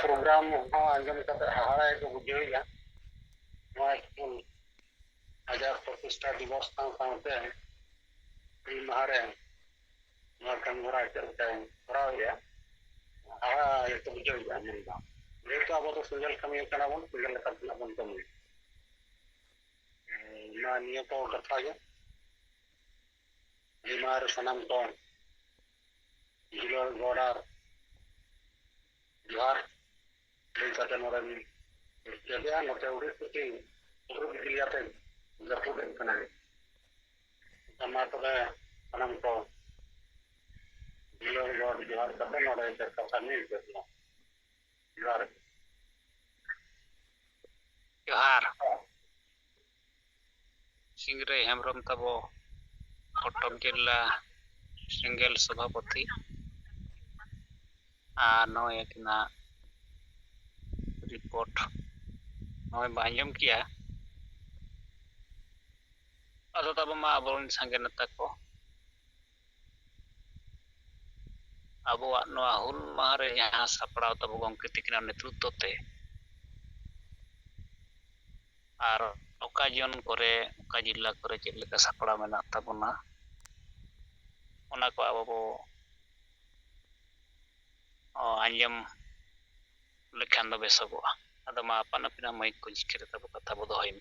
program anjam kata hara itu bujaya ajar प्रतिष्ठा दिवस सामते di mahare makan murah cerita ya itu bujaya nenda mereka apa tuh single kami kana pun single katna pun kami na niya ko katha ya limar sanam ko jilor godar Bihar kata orang jadi note udah seperti urut dilihatin jatuh dan kena sama tuh kanam ko jilor god Bihar kata orang kata nih gitu Bihar जोहार सिंगरे हेम्ब्रम तबो कटक जिला single सभापति नोना report बाजम किया अदो तब मा अब संगे नेता को अब हुल मारे यहाँ सापड़ा तब गंके तकिना नेतृत्व ते और ओका जन करे ओका जिला करे चेक लेका सापड़ा मेना ताबोना ओना को अब बो आंजम लेखान दो बेसगोआ अदो मा अपन अपना माइक को जिक्र तब कथा बो दोहई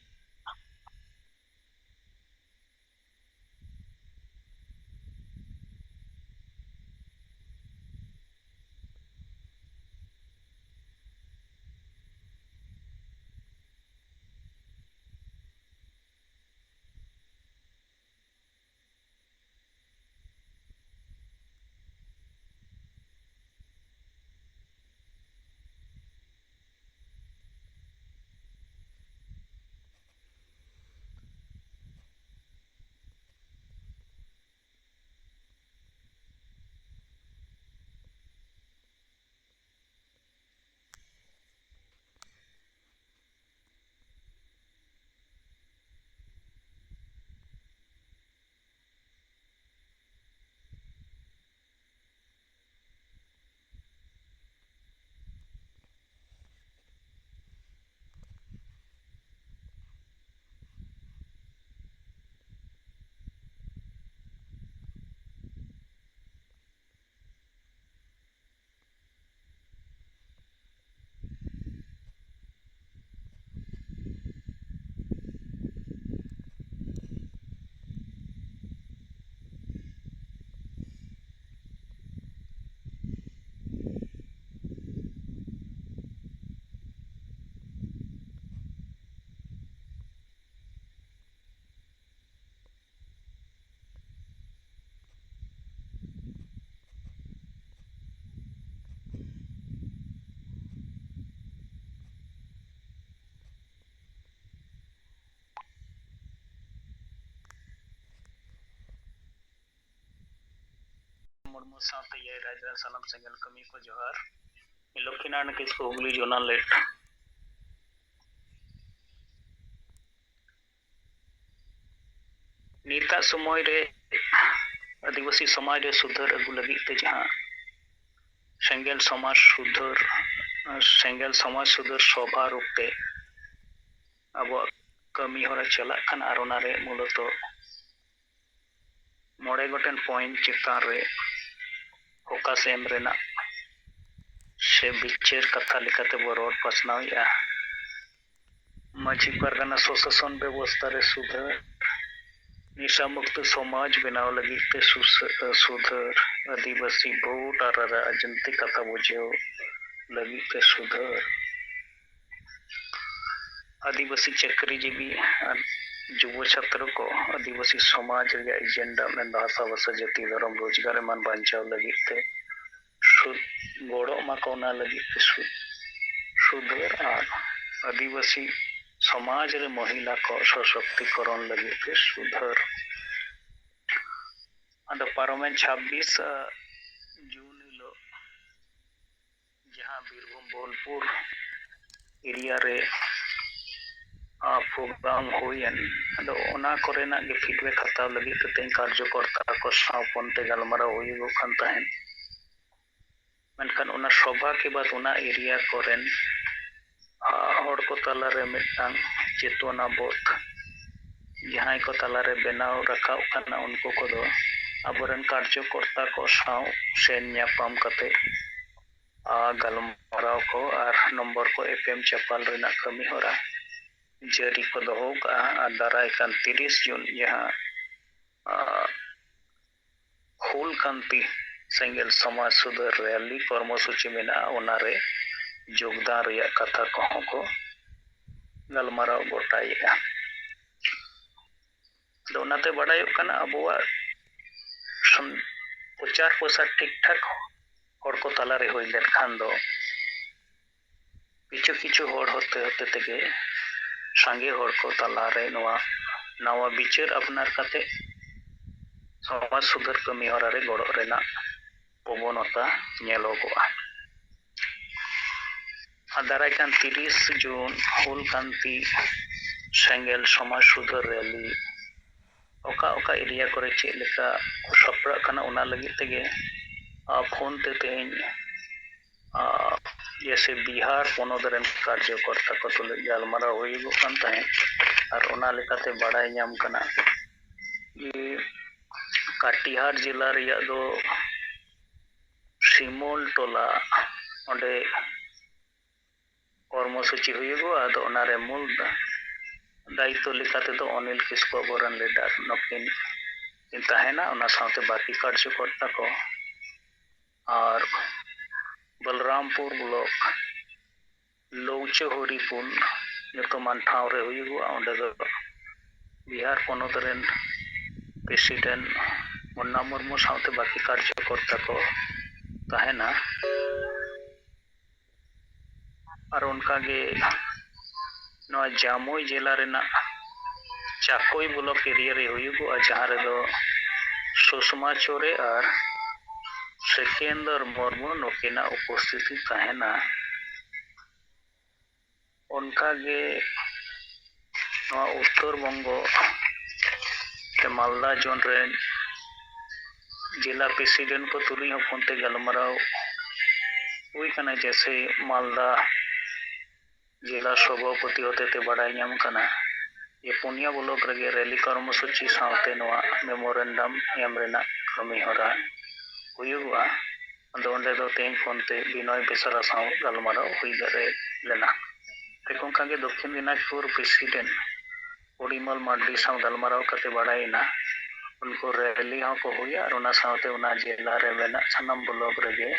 मुर्मू साथे ये राजा सनम सिंगल कमी को जोहार लक्ष्मीनारायण किसको हुगली जोना लेट नीता समय रे आदिवासी समाज रे सुधार अगु लगी ते जहां सेंगल समाज सुधार सभा रूपते अब कमी होरा चला खान और ओनारे मूलत मोड़े गोटेन पॉइंट चितान रे फोकस एम रेना से बिचार कथा लेकाते बो रोड पसनावया माझी परगना स्वशासन व्यवस्था रे सुधार निशा मुक्त समाज बनाव लगी ते सुधार आदिवासी वोट और राजनीति कथा बुझे लगी ते सुधार आदिवासी चाकरीजीवी युवा छात्र को आदिवासी समाज एजेंडा में भाषा भाषा जाति धर्म रोजगार मान बांचाव लगी ते गोड़ो माकोना लगी ते सुधार और आदिवासी समाज रे महिला को सशक्तिकरण लगी ते सुधार अद पारमें 26 जून हिलो जहां बीरभूम बोलपुर एरिया रे प्रोग्राम हुयन अदो ओना कोरेना गे फीडबैक हताव लगी तो तें कार्यकर्ता को सावपनते गलमाराव हुयुगो खान तहन मेनखान ओना सभा के बाद ओना एरिया कोरेन हड़ को तलारे मिटांग चेतना बोध जहां को तलारे बनाव रखाव खाना उनको को दो अबरन कार्यकर्ता को साव सेन न्यापाम कते गलमाराव को और नंबर को एफएम चपाल रेना कमी होरा जारी को दो दाराय कान 30 जून जहां हुल कांति सेंगेल समाज सुधार रैली कर्मसूची मेना ओनारे योगदान रिया कथा को को गलमाराव गोटाया दोनाते बड़ाई कना अबुआ प्रचार प्रसार ठीक ठाक हड़ को तलारे होई लेन खान दो किछु किछु हड़ होते होते तेगे सांगे हड़ को तलारे नवा विचार अपनार कते समाज सुधार कमी हरा रे गड़ो रेना प्रवणता नेलोगोआ दारायकान 30 जून हुल कांति सेंगेल समाज सुधार रैली ओका एरिया करे चेक लेका सपड़ा खाना उना लगी तेगे फोन ते तेन जैसे बिहार पोनोद रेन कार्यकर्ता को तुले गलमाराव हुयुगो कान तहे और उना लेकाते बड़ाई नाम कना ये कटिहार जिला रिया दो सिमोल टोला ओंडे कर्मसूची हुयुगो आदो ओनारे मूल दायित्व लेकाते तो अनिल किस्को बोरन लीडर नकिन तहना ओना साथे बाकी कार्यकर्ता को और बलरामपुर ब्लॉक लौचे हरिपुन नितमान ठाव रे हुयुगो ओंडे दो बिहार पोनोद रेन प्रेसिडेंट मुन्ना मुर्मू साथे बाकी कार्यकर्ता को तहना और उनका गे जामुई जिला रेना चाकोई ब्लॉक एरिया रे हुयुगो जहां रे दो सुषमा चोरे और सेकेंदर मुर्मू नोकिना उपस्थिति तहना उनका गे उत्तर बंगो के मालदा जोन रे जिला प्रेसिडेंट को तुरी होते गलमाराव हुई कना जैसे मालदा जिला सभापति होते ते बड़ाई नाम कना ये पुनिया ब्लॉक रे रैली कर्मसूची साथे मेमोरेंडम एम रेना कमी होरा हुयुगआ अंदे दो तेन फोनते बिनय बेसरा साव गलमाराव हुई दरे लेना तेकोंका गे दक्षिण दिनाजपुर प्रेसिडेंट ओडिमल मार्डी साव गलमाराव कते बड़ाईना उनको रैली को हुआ और उना साथे उना जिला रे मेना सनम ब्लॉक रे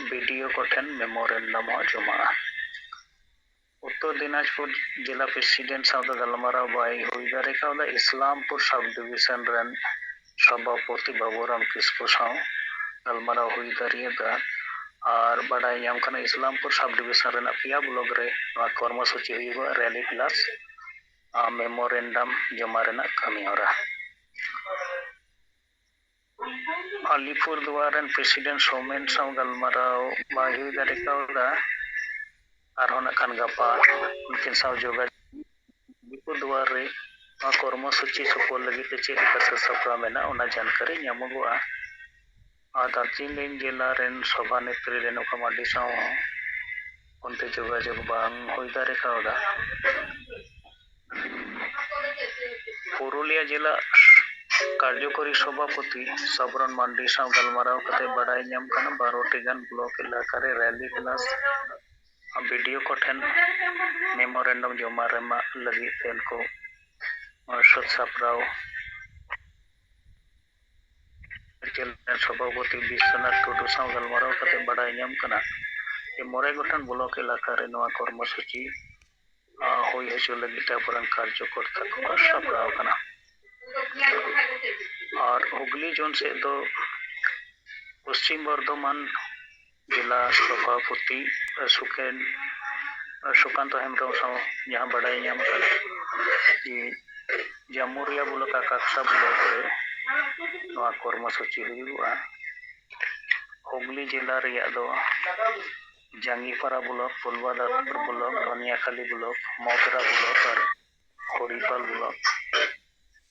वीडियो को ठेन मेमोरेंडम हो जमा उत्तर दिनाजपुर जिला प्रेसिडेंट साथ गलमाराव बाई हुई दारे का इस्लामपुर सब डिविजन रन सभापति बाबूराम किस्को साव गलमाराव हुई दारियदा और बड़ाई नाम कना इस्लामपुर सब डिविजन रेना पिया ब्लॉक रे कर्मसूची हुई रैली प्लस मेमोरेंडम जमा रेना कमी होरा अलीपुर द्वार प्रेसिडेंट सोमेन साव गलमाराव बाई हुई दारे का और होना खान गपा उनकिन साव जोगा अलीपुर द्वार रे कर्मसूची सफल लगी ते चेक का सफरा मेना ओना जानकारी ᱧᱟᱢᱚᱜᱚᱜᱼᱟ और दार्जिलिंग जिला रेन सभा नेत्री रेणुका मार्डी साव उनते जोगाजोग बांग हुई दारे कावदा पुरुलिया जिला कार्यकारी सभापति सबरन मांडी साव गलमाराव कते बड़ाई नाम कना 12 गान ब्लॉक इलाका रे रैली प्लस वीडियो को ठेन मेमोरेंडम जमा रेमा लगी तेन को सत सापराव सभापति विश्वनाथ टुडू साव गलमाराव कते बड़ाई नाम कना ये मोरे गोठन ब्लॉक इलाका रे नवा कर्मसूची हुई हजू लगी तापरन कार्यकर्ता को सापराव कना और हुगली जोन से दो पश्चिम बर्धमान जिला सभापति सुकांत हेम्ब्रम साव जहां बड़ाई नाम कना कि जामुरिया ब्लॉक कक्षा ब्लॉक रे नवा कर्मसूची हुआ हुगली जिला रिया दो Jangipara block, Phulbadapur block, Dhaniakhali block, Moutra block और हरिपाल ब्लॉक।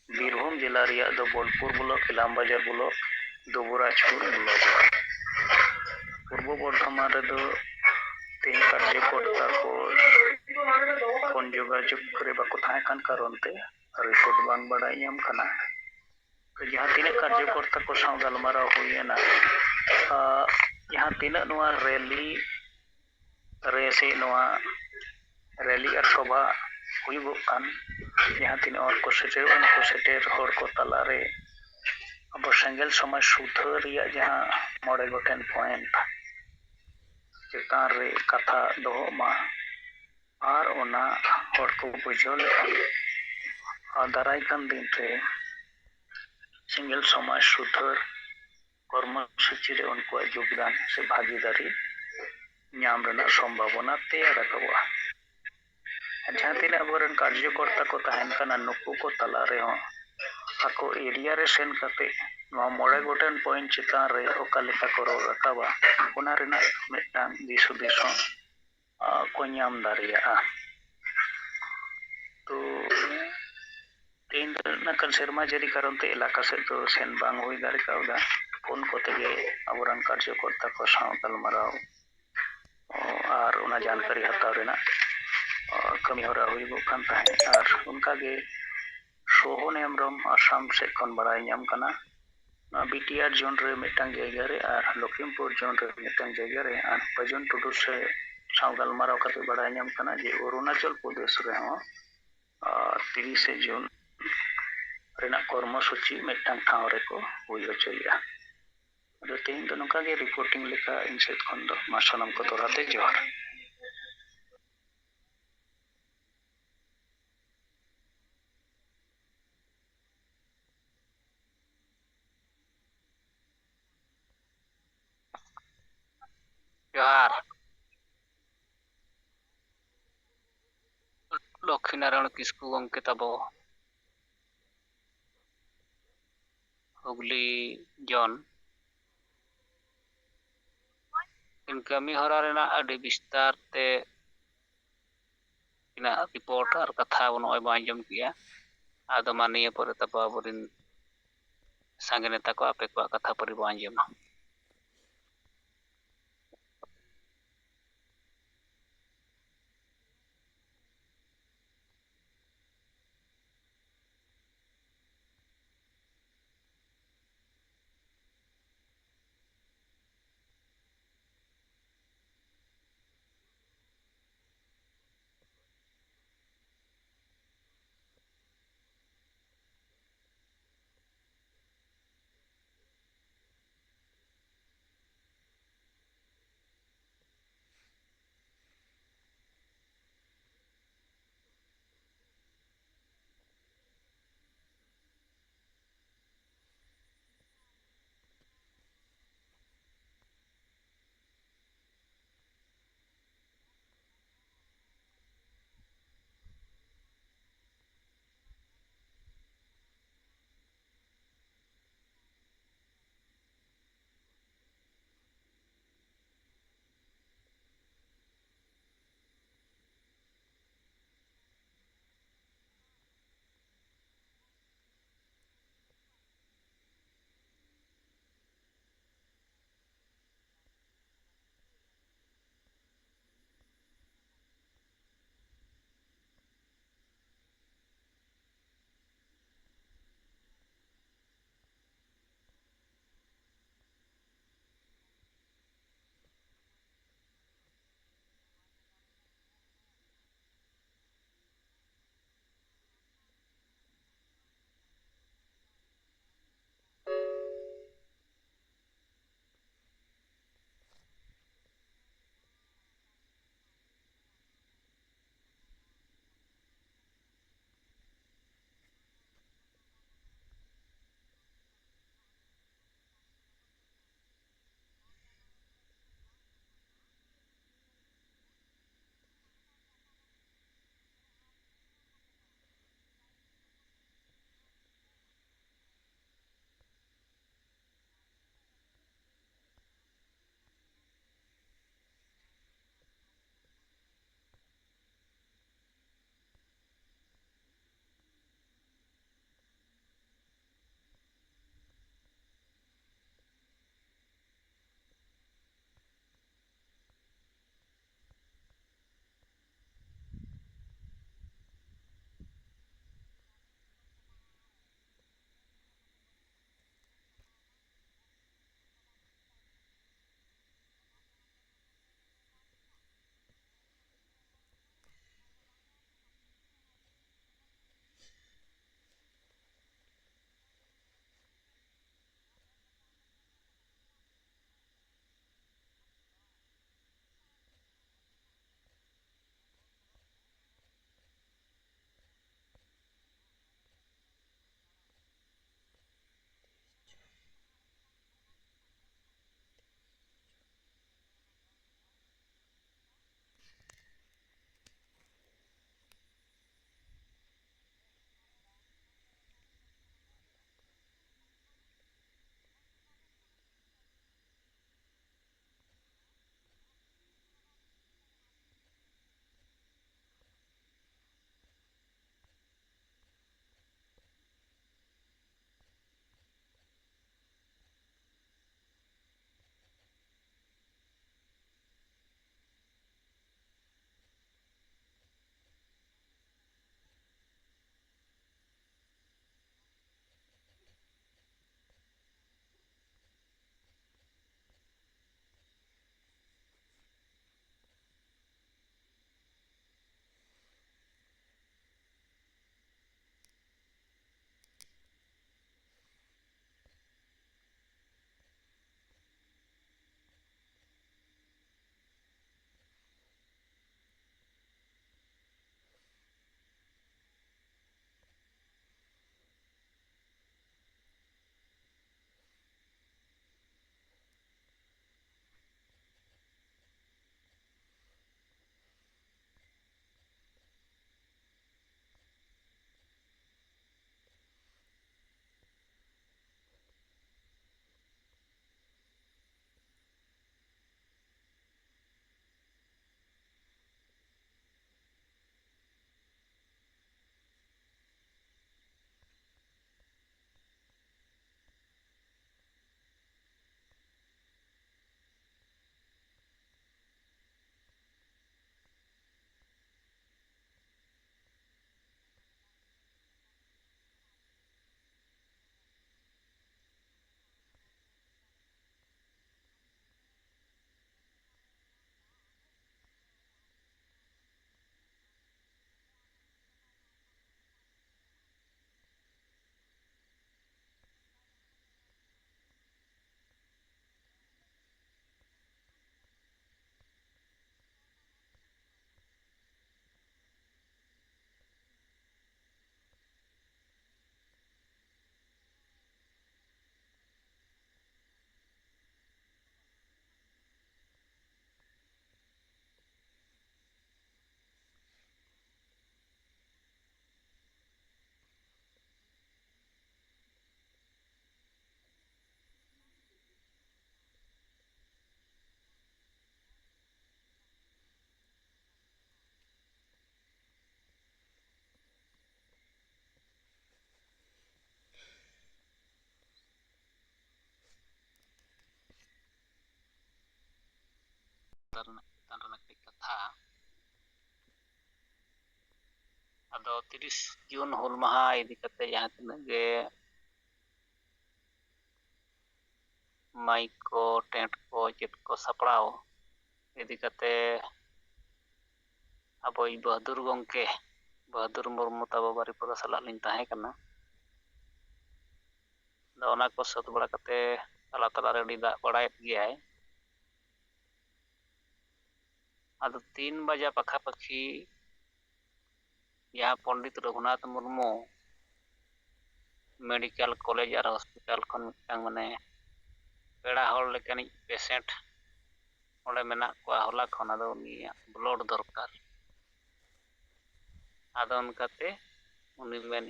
बीरभूम जिला रिया दो Bolpur block, Illambazar block, Dubrajpur block. Purba Bardhaman रेदो तीन कार्यकर्ता को फोन जोगाजोग करे बाको थाहे कान कारणते रिपोर्ट बांग बाडाय नाम काना। तो जहाँ तीन कार्यकर्ता को साव गलमाराव हुईना यहाँ तीन नवा रैली रेसे नवा रैली और सभा हुईगोग कान जहाँ तीन और को सेटेर हर को तलारे अब सेंगेल समाज सुधार रिया जहाँ मोड़े गोटेन पॉइंट चेतान रे कथा दोहो मा और ओना हर को बुझाव लेखान दाराय कान दिन रे सेंगेल समाज सुधार कर्मसूची रे उनको योगदान से भागीदारी नाम रेना संभावना तैयार रखवा। जहाँ तीन अबरन कार्यकर्ता को तहन काना नुकु को तला रे हो आको एरिया रे सेन कते नवा मोड़े गोटेन पॉइंट चितान रे ओका लेका को रोल रकाबा ओना रेना मिटान दिसु दिसो को नाम दारिया। तो तीन नकल शर्मा जरी करते इलाका से तो सेन बांग हुई दारे काउदा फोन को तेगे अबरन कार्यकर्ता को साव गलमाराव और उना जानकारी हताव रेना कमी होरा हुईगो कान ताहे और उनका गे सोहन हेम्ब्रम आसाम से खन बड़ाय नाम काना बीटीआर जोन रे मिटांग जायगा रे और लखीमपुर जोन रे मिटांग जायगा रे और बजन टुडू से साव गलमाराव कते बड़ाय नाम काना जे अरुणाचल प्रदेश रे हो 30 जून रेना कर्मसूची मिटांग ठाव रे को हुई होचोया। अदो तेन दो नोका गे रिपोर्टिंग लेका इनसेट खन दो मासनम को तोराते जोहार। जोहार लक्ष्मीनारायण किस्कू गंके तबो हुगली जन इन कमी हरा रेना अडी विस्तार ते इना रिपोर्ट और कथा बन आंजम किया आदो मानिए पर तब आबरिन संगे नेता को आपे को कथा पर आंजम। ᱪᱮᱛᱟᱱ ᱨᱮᱱᱟᱜ ᱠᱟᱹᱴᱤᱡ ᱠᱟᱛᱷᱟ ᱟᱫᱚ 30 ᱡᱩᱱ ᱦᱩᱞ ᱢᱟᱦᱟ ᱤᱫᱤ ᱠᱟᱛᱮ ᱡᱟᱦᱟᱸ ᱛᱤᱱᱟᱹᱜ ᱜᱮ माइक को टेंट को चेत को सपड़ाव इदी कते अब बहादुर गंके बहादुर मुर्मू ताबो बारिपदा साला लिन ताहे कना दा ओना को सत बड़ा कते तला तला रे दा बड़ायत गयाय आदो 3 बजे पखा पखी यहाँ पंडित रघुनाथ मुर्मू मेडिकल कॉलेज और हॉस्पिटल खन मिटांग माने पेड़ा हॉल लेकानी पेशेंट ओंडे मेना को होला खन आदो उनी ब्लड दरकार आदो उनकाते उनी मेन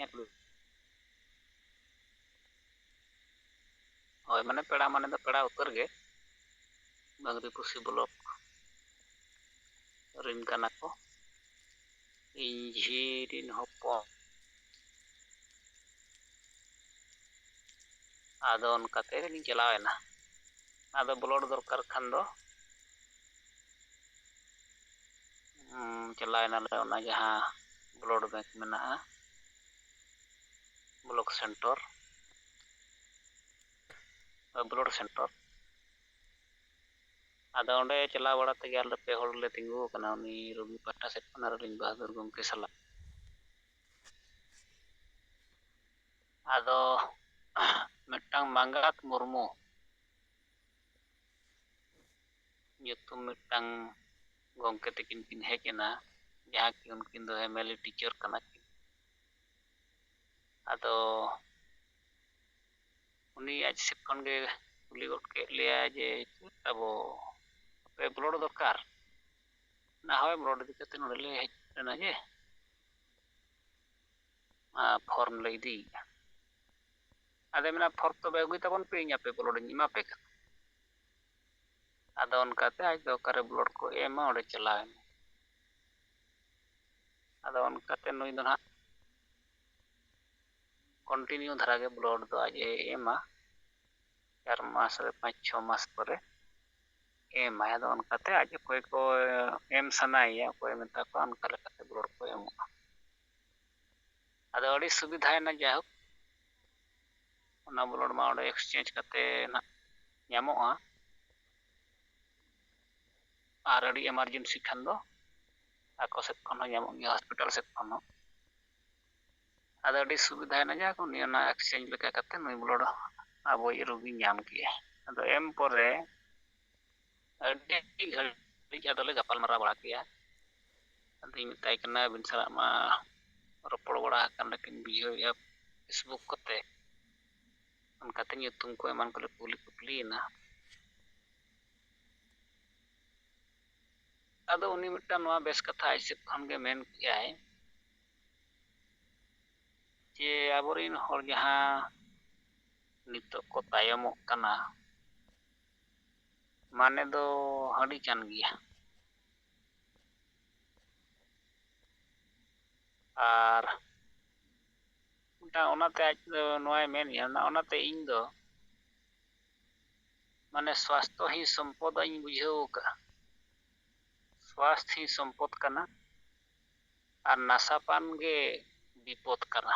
होय माने दो पेड़ा उतर गे बांगरी पुसी ब्लॉक रिन काना को इंजीरिन हपो आदो उनकाते लिन चलावेना आदो ब्लड दरकार खान दो चलावेना ले ओना जहां ब्लड बैंक मेना ब्लॉक सेंटर ब्लड सेंटर आदो ओंडे चला बड़ा ते गेल पे होड़ ले तिंगु कना उनी रोगी पाटा सेट कना रिन बहादुर गंके साला आदो मिटांग मांगात मुर्मू nyutum मिटांग गंके तकिन किन हेजना जहां कि उनकिन दो एमएलए टीचर कना कि आदो उनी आज से खन गे कुली गट के लिया जे तबो पे ब्लड दरकार ना होय ब्लड दिकते नडले हेजना जे फॉर्म ले दी आदे मेना फॉर्म तो बेगुई तबन पे nya पे ब्लड इमा पे आदो उनकाते आज दो करे ब्लड को एमा ओडे चलावेन आदो उनकाते नुई दो ना कंटिन्यू धरा के ब्लड दो आज एमा 4 मास रे 5-6 मास परे एमा आदो उनकाते आज कोई को एम सनाइया कोई मेता को उनका लेकाते ब्लड को एमो आदो अड़ी सुविधा है ना जाहो ओना ब्लड मा ओडे एक्सचेंज कते ना ᱧᱟᱢᱚᱜᱼᱟ और अड़ी इमरजेंसी खान दो आको सेट खन ᱧᱟᱢᱚᱜ ᱜᱮᱭᱟ हॉस्पिटल सेट खन आदो अड़ी सुविधा ना जा को नियना एक्सचेंज लेका कते नुई ब्लड आबो रोगी ᱧᱟᱢ किए आदो एम परे अड़ी घड़ी आदोले गपाल मारा बड़ा किया आदि मिताय कना बिन साला मा रोपड़ बड़ा कन लेकिन बुझो या फेसबुक कते उनकाते nyutum को एमान को कुली ना आदो उनी मिटा नवा बेस कथा ऐसे खन गे मेन कियाय जे आबोरिन हर जहां नितो को तायमो कना माने दो हडी कान गिया और ओनाते आज दो नोय मेन या ना ओनाते इन दो माने स्वास्थ्य ही संपद इन बुझो का स्वास्थ्य ही संपद कना और नासापान गे विपद कना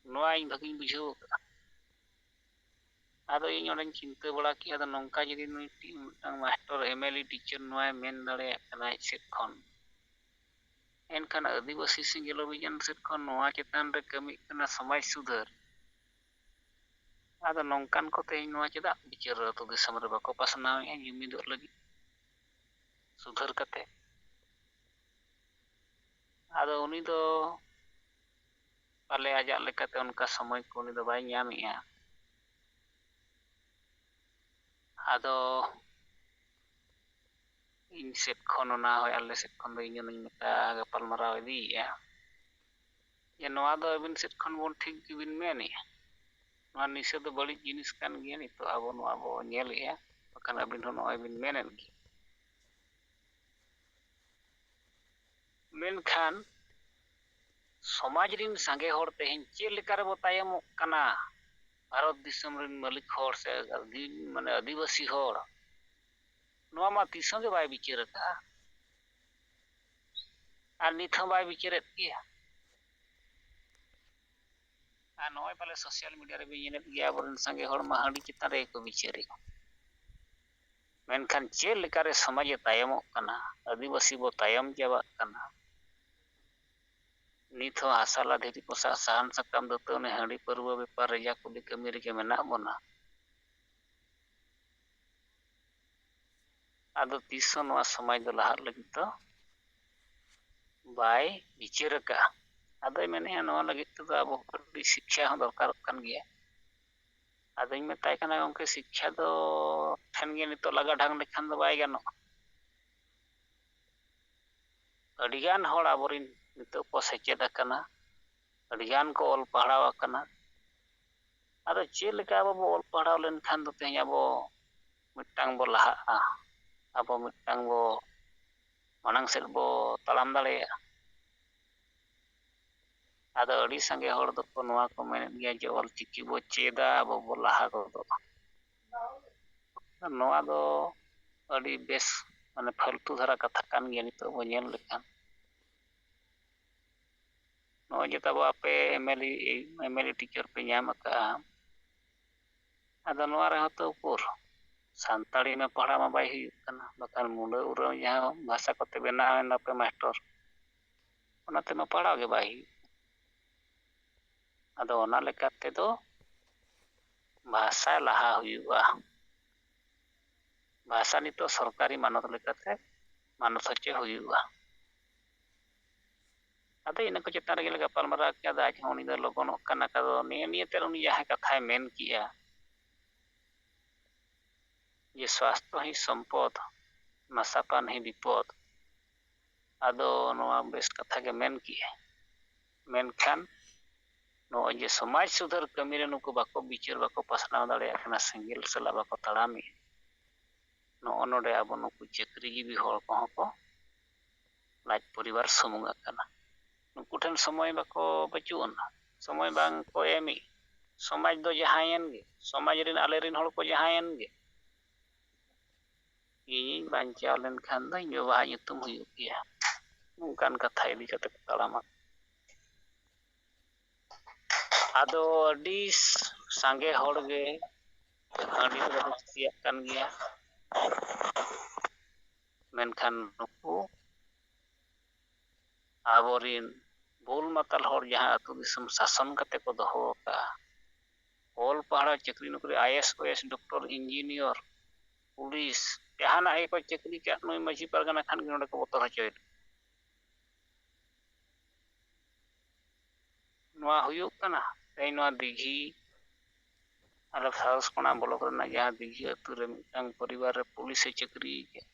नोआ इन भगी बुझो का आदो इन ओडन चिंता बड़ा कि आदो नंका जदी नुई मिटांग मास्टर एमएलए टीचर नोय मेन दड़े कना से खन एनखान आदिवासी सिंगल अभियान से खन नोआ चेतान रे कमी कना समाज सुधार आदो नंकान को ते नोआ चेदा बिचार तो दिसम रे बाको पासनाव ए जुमिदो लगी सुधार कते आदो उनी दो पाले आजा लेकाते उनका समय को उनी दो बाय ᱧᱟᱢᱮᱜᱼᱟ आदो इन सेट खन ना होय आले सेट खन दो इन नई मेता गपाल माराव इदिया ये नोआ दो अबिन सेट खन बोन ठीक गिबिन मेने नोआ निसे दो बड़ी जिनिस कान गिया नि तो आबो नोआ बो नेलएया बकान अबिन हो नोआ बिन मेनेन गी मेनखान समाज रिन संगे होड़ तेहेन चे लेका रे बो तायमो कना भारत दिसम रिन मालिक होड़ से माने आदिवासी होड़ ᱱᱚᱣᱟ ᱢᱟ ᱛᱤᱥ ᱦᱚᱸ ᱜᱮ ᱵᱟᱭ ᱵᱤᱪᱟᱹᱨ ᱟᱠᱟᱜᱼᱟ ᱟᱨ ᱱᱤᱛ ᱦᱚᱸ ᱵᱟᱭ ᱵᱤᱪᱟᱹᱨᱮᱫ ᱜᱮᱭᱟ ᱟᱨ ᱱᱚᱜᱼᱚᱭ ᱯᱟᱞᱮ ᱥᱳᱥᱟᱞ ᱢᱤᱰᱤᱭᱟ ᱨᱮᱵᱤᱱ ᱧᱮᱞᱮᱫ ᱜᱮᱭᱟ ᱟᱵᱚᱨᱮᱱ ᱥᱟᱸᱜᱮ ᱦᱚᱲ ᱢᱟ ᱦᱟᱺᱰᱤ ᱪᱮᱛᱟᱱ ᱨᱮᱜᱮ ᱠᱚ ᱵᱤᱪᱟᱹᱨᱮᱜᱼᱟ ᱢᱮᱱᱠᱷᱟन ᱪᱮᱫ ᱞᱮᱠᱟᱨᱮ ᱥᱚᱢᱟᱡᱽ ᱮ ᱛᱟᱭᱚᱢᱚᱜ ᱠᱟᱱᱟ ᱟᱹᱫᱤᱵᱟᱹᱥᱤ ᱵᱚ ᱛᱟᱭᱚᱢ ᱪᱟᱵᱟᱜ ᱠᱟᱱᱟ ᱱᱤᱛ ᱦᱚᱸ ᱦᱟᱥᱟ ᱞᱟ ᱫᱷᱤᱨᱤ ᱠᱚ ᱥᱟᱜ ᱥᱟᱦᱟᱱ ᱥᱟᱠᱟᱢ ᱫᱟᱹᱛᱟᱹᱣᱱᱤ ᱦᱟᱺᱰᱤ ᱯᱟᱹᱨᱣᱟᱹ ᱵᱮᱯᱟᱨ ᱨᱮᱡᱟ ᱠᱩᱞᱤ ᱠᱟᱹᱢᱤ ᱨᱮᱜᱮ ᱢᱮᱱᱟᱜ ᱵᱚᱱᱟ ᱟᱫᱚ ᱛᱤᱥ ᱦᱚᱸ ᱱᱚᱣᱟ ᱥᱚᱢᱟᱡᱽ ᱫᱚ ᱞᱟᱦᱟᱜ ᱞᱟᱹᱜᱤᱫ ᱫᱚ ᱵᱟᱭ ᱵᱤᱪᱟᱹᱨ ᱟᱠᱟᱜᱼᱟ ᱟᱫᱚᱭ ᱢᱮᱱᱮᱫᱼᱟ ᱱᱚᱣᱟ ᱞᱟᱹᱜᱤᱫ ᱛᱮᱫᱚ ᱟᱵᱚ ᱠᱟᱹᱴᱤᱡ ᱥᱤᱠᱷᱟ ᱦᱚᱸ ᱫᱚᱨᱠᱟᱨᱚᱜ ᱠᱟᱱ ᱜᱮᱭᱟ ᱟᱫᱚᱧ ᱢᱮᱛᱟᱭ ᱠᱟᱱᱟ ᱜᱚᱝᱠᱮ ᱥᱤᱠᱷᱟ ᱫᱚ ᱴᱷᱮᱱ ᱜᱮ ᱱᱤᱛᱚᱜ ᱞᱟᱜᱟ ᱰᱷᱟᱝ ᱞᱮᱠᱷᱟᱱ ᱫᱚ ᱵᱟᱭ ᱜᱟᱱᱚᱜᱼᱟ ᱟᱹᱰᱤᱜᱟᱱ ᱦᱚᱲ ᱟᱵᱚᱨᱤᱱ ᱱᱤᱛᱚᱜ ᱠᱚ ᱥᱮᱪᱮᱫ ᱟᱠᱟᱱᱟ ᱟᱹᱰᱤᱜᱟᱱ ko ᱚᱞ ᱯᱟᱲᱦᱟᱣ ᱟᱠᱟᱱᱟ ᱟᱫᱚ ᱪᱮᱫ ᱞᱮᱠᱟ ᱟᱵᱚ ᱵᱚ ᱚᱞ ᱯᱟᱲᱦᱟᱣ ᱞᱮᱱᱠᱷᱟᱱ ᱫᱚ ᱛᱮᱦᱮᱧ ᱟᱵᱚ ᱢᱤᱫᱴᱟᱝ ᱵᱚ ᱞᱟᱦᱟᱜᱼᱟ ᱟᱵᱚ ᱢᱤᱫᱴᱟᱝ ᱵᱚ ᱢᱟᱲᱟᱝ ᱥᱮᱫ ᱵᱚ ᱛᱟᱲᱟᱢ ᱫᱟᱲᱮᱭᱟᱜᱼᱟ ᱟᱫᱚ ᱟᱹᱰᱤ ᱥᱟᱸᱜᱮ ᱦᱚᱲ ᱫᱚᱠᱚ ᱱᱚᱣᱟ ᱠᱚ ᱢᱮᱱᱮᱫ ᱜᱮᱭᱟ ᱡᱮ ᱚᱞᱪᱤᱠᱤ ᱵᱚ ᱪᱮᱫᱟ ᱟᱵᱚ ᱵᱚ ᱞᱟᱦᱟ ᱜᱚᱫᱚᱜᱼᱟ ᱱᱚᱣᱟ ᱫᱚ ᱟᱹᱰᱤ ᱵᱮᱥ ᱢᱟᱱᱮ ᱯᱷᱟᱹᱞᱛᱩ ᱫᱷᱟᱨᱟ ᱠᱟᱛᱷᱟ ᱠᱟᱱ ᱜᱮᱭᱟ ᱱᱤᱛᱚᱜ ᱵᱚ ᱧᱮᱞ ᱞᱮᱠᱷᱟᱱ ᱱᱚᱜᱼᱚᱭ ᱡᱮ ᱛᱟᱵᱚ ᱟᱯᱮ ᱮᱢᱮᱞᱮ ᱴᱤᱪᱟᱨ ᱯᱮ ᱧᱟᱢ ᱟᱠᱟᱜᱼᱟ ᱟᱫᱚ ᱱᱚᱣᱟ ᱨᱮᱦᱚᱸ ᱛᱚ ᱩᱠᱩᱨ ᱥᱟᱱᱛᱟᱲᱤ ᱢᱟ ᱯᱟᱲᱦᱟᱣ ᱢᱟ ᱵᱟᱭ ᱦᱩᱭᱩᱜ ᱠᱟᱱᱟ ᱵᱟᱠᱷᱟᱱ ᱢᱩᱸᱰᱟᱹ ᱩᱨᱟᱹᱣ ᱡᱟᱦᱟᱸ ᱵᱷᱟᱥᱟ ᱠᱚᱛᱮ ᱵᱮᱱᱟᱣ ᱮᱱᱟᱯᱮ ᱢᱟᱥᱴᱚᱨ ᱚᱱᱟ ᱛᱮᱢᱟ ᱯᱟᱲᱦᱟᱣ ᱜᱮ ᱵᱟᱭ ᱦᱩᱭᱩᱜ ᱟᱫᱚ ᱚᱱᱟ ᱞᱮᱠᱟ ᱛᱮᱫᱚ ᱵᱷᱟষᱟ ᱞᱟᱦᱟ ᱦᱩᱭᱩᱜᱼᱟ ᱵᱷᱟষᱟ ᱱᱤᱛᱚᱜ ᱥᱚᱨᱠᱟরি ᱢᱟᱱᱚᱛ ᱞᱮᱠᱟᱛᱮ ᱢᱟᱱᱚᱛ ᱦᱚᱪᱚ ᱦᱩᱭᱩᱜᱼᱟ ᱟᱫᱚ ᱤᱱᱟᱹ ᱠᱚ ᱪᱮᱛᱟᱱ ᱨᱮᱜᱮ ᱜᱟᱯᱟᱞᱢᱟᱨᱟᱣ ᱠᱮᱫᱟ ᱟᱡ ᱦᱚᱸ ᱩᱱᱤ ᱫᱚ ᱞᱚᱜᱚᱱᱚᱜ ᱠᱟᱱᱟ ᱟᱫᱚ ᱱᱤᱭᱟᱹᱛᱮ ᱩᱱᱤ ᱡᱟᱦᱟᱸ ᱠᱟᱛᱷᱟᱭ ᱢᱮᱱ ᱠᱮᱜᱼᱟ ᱡᱮ ᱥୱାᱥᱛᱷᱚ ᱦᱤ ᱥᱚᱢᱯᱚᱫ ᱱᱟᱥᱟᱯᱟᱱ ᱦᱤ ᱵᱤᱯᱚᱫ ᱟᱫᱚ ᱱᱚᱣᱟ ᱵᱮᱥ ᱠᱟᱛᱷᱟ ᱜᱮ ᱢᱮᱱ ᱠᱮᱜᱼᱟ ᱢᱮᱱᱠᱷᱟᱱ ᱱᱚᱜᱼᱚᱭ ᱡᱮ ᱥᱚᱢᱟᱡᱽ ᱥᱩᱫᱷᱟᱹᱨ ᱠᱟᱹᱢᱤ ᱨᱮ ᱱᱩᱠᱩ ᱵᱟᱠᱚ ᱵᱤᱪᱟᱹᱨ ᱵᱟᱠᱚ ᱯᱟᱥᱱᱟᱣ ᱫᱟᱲᱮᱭᱟᱜ ᱠᱟᱱᱟ ᱥᱮᱸᱜᱮᱞ ᱥᱟᱞᱟᱜ ᱵᱟᱠᱚ ᱛᱟᱲᱟᱢᱮᱜᱼᱟ ᱱᱚᱜᱼᱚ ᱱᱚᱰᱮ ᱟᱵᱚ ᱱᱩᱠᱩ ᱪᱟᱹᱠᱨᱤ ᱡᱤᱵᱤ ᱦᱚᱲ ᱠᱚᱦᱚᱸ ᱠᱚ ᱞᱟᱡ ᱯᱚᱨᱤᱵᱟᱨ ᱥᱩᱢᱩᱝ ᱟᱠᱟᱱᱟ ᱱᱩᱠᱩ ᱴᱷᱮᱱ ᱥᱚᱢᱚᱭ ᱵᱟᱠᱚ ᱵᱟᱹᱪᱩᱜ ᱟᱱᱟ ᱥᱚᱢᱚᱭ ᱵᱟᱝ ᱠᱚ ᱮᱢᱮᱜ ᱥᱚᱢᱟᱡᱽ ᱫᱚ ᱡᱟᱦᱟᱸᱭᱮᱱ ᱜᱮ ᱥᱚᱢᱟᱡᱽ ᱨᱮᱱ ᱟᱞᱮᱨᱮᱱ ᱦᱚᱲ ᱠᱚ ᱡᱟᱦᱟᱸᱭᱮᱱ ᱜᱮ ᱤᱧᱤᱧ ᱵᱟᱧᱪᱟᱣ ᱞᱮᱱᱠᱷᱟᱱ ᱫᱚ ᱤᱧ ᱵᱟᱵᱟᱣᱟᱜ ᱧᱩᱛᱩᱢ ᱦᱩᱭᱩᱜ ᱜᱮᱭᱟ ᱱᱚᱝᱠᱟᱱ ᱠᱟᱛᱷᱟ ᱤᱫᱤ ᱠᱟᱛᱮ ᱠᱚ ᱛᱟᱲᱟᱢᱟ ᱟᱫᱚ ᱟᱹᱰᱤ ᱥᱟᱸᱜᱮ ᱦᱚᱲ ᱜᱮ ᱦᱟᱺᱰᱤ ᱫᱚ ᱵᱟᱠᱚ ᱠᱩᱥᱤᱭᱟᱜ ᱠᱟᱱ ᱜᱮᱭᱟ ᱢᱮᱱᱠᱷᱟᱱ ᱱᱩᱠᱩ ᱟᱵᱚᱨᱤᱱ ᱵᱩᱞ ᱢᱟᱛᱟᱞ ᱦᱚᱲ ᱡᱟᱦᱟᱸ ᱟᱹᱛᱩ ᱫᱤᱥᱚᱢ ᱥᱟᱥᱚᱱ ᱠᱟᱛᱮ ᱠᱚ ᱫᱚᱦᱚ ᱟᱠᱟᱜᱼᱟ ᱚᱞ ᱯᱟᱲᱦᱟᱣ ᱪᱟᱹᱠᱨᱤ ᱱᱚᱠᱨᱤ IAS OAS doctor engineer police जहानाग ᱜᱮᱠᱚ ᱪᱟᱹᱠᱨᱤ ᱠᱟᱜ ᱱᱩᱭ ᱢᱟᱹᱡᱷᱤ ᱯᱟᱨᱜᱟᱱᱟ ᱠᱷᱟᱱ ᱜᱮ ᱱᱚᱰᱮ ᱠᱚ ᱵᱚᱛᱚᱨ ᱦᱚᱪᱚᱭᱮᱫ ᱱᱚᱣᱟ ᱦᱩᱭᱩᱜ ᱠᱟᱱᱟ ᱛᱮᱦᱮᱧ ᱱᱚᱣᱟ ᱫᱤᱜᱷᱤ ᱟᱞᱮ ᱥᱟᱨᱚᱥᱠᱚᱬᱟ ᱵᱞᱚᱠ ᱨᱮᱱᱟᱜ ᱡᱟᱦᱟᱸ ᱫᱤᱜᱷᱤ ᱟᱹᱛᱩ ᱨᱮ ᱢᱤᱫᱴᱟᱝ ᱯᱚᱨᱤᱵᱟᱨ ᱨᱮ ᱯᱩᱞᱤᱥᱮ ᱪᱟᱹᱠᱨᱤ ᱠᱟᱜᱼᱟ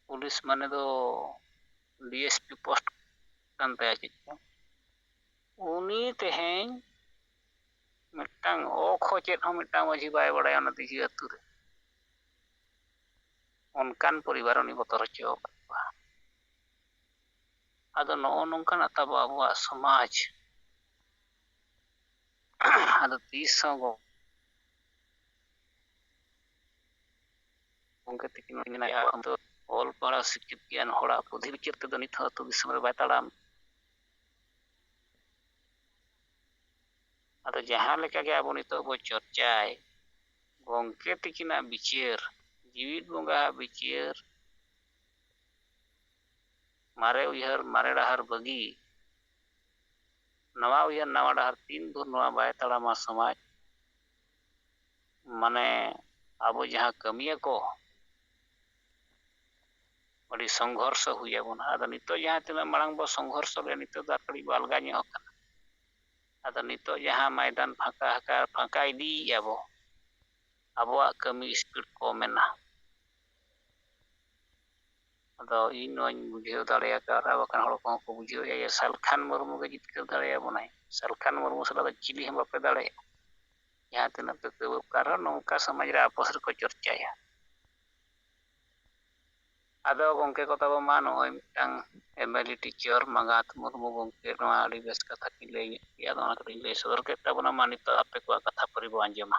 पुलिस माने दो DSP पोस्ट kan taya chᱮᱫ ᱪᱚᱝ उनी तेहेñ मिट्टांग ओखो चेद हों मिट्टांग माझी बाय बड़ाय ओना दिघी अतु रे ओनकान परिवार उनी बतर हचो अकादवा आदो नो नोंकान ताबो आबोआग समाज आदो तीस हों गोंके तकिन मेनाया तो ऑल पढ़ा शिक्षित गियान होड़ा बुद्धि विचार तेदो नित हᱚᱸ अतु दिसम रे बाय ताड़ाम आदो जहां लेका गे आबो नितो बो चर्चाय गोंके तकिना विचार जीवित बोंगा विचार मारे उयहर मारे डाहर बगी नवा उयहर नवा डाहर तीन भर नवा बाय ताड़ामा समाज माने आबो जहां कमिया को अड़ी संघर्ष हुई आबोना आदो नितो जहां तिना मांग बो संघर्ष ले नितो दा कड़ी बालगा ᱧᱚᱜ ᱟᱠᱟᱱᱟ आदो नितो जहां मैदान फांका इदी आबो आबोआग कमी स्पीड को मेना आदो इन नोኝ बुझेव दाड़ेया कार बाकान हड़ को को बुझेव या सलखान मुर्मू के जितकर दाड़ेया बोनाय सलखान मुर्मू सला चिली हम बापे दाड़े जहां तिना पे के कार नौका समाज रे आपस रे को चर्चाया आदो गोंके को ताबो मा नोय मिटांग एमएलए टीचर मागात मुर्मू गोंके नोआ आड़ी बेस कथा की लई आदो ना करी लई सदर के ताबोना मानितो आपे को कथा परिबो आंजमा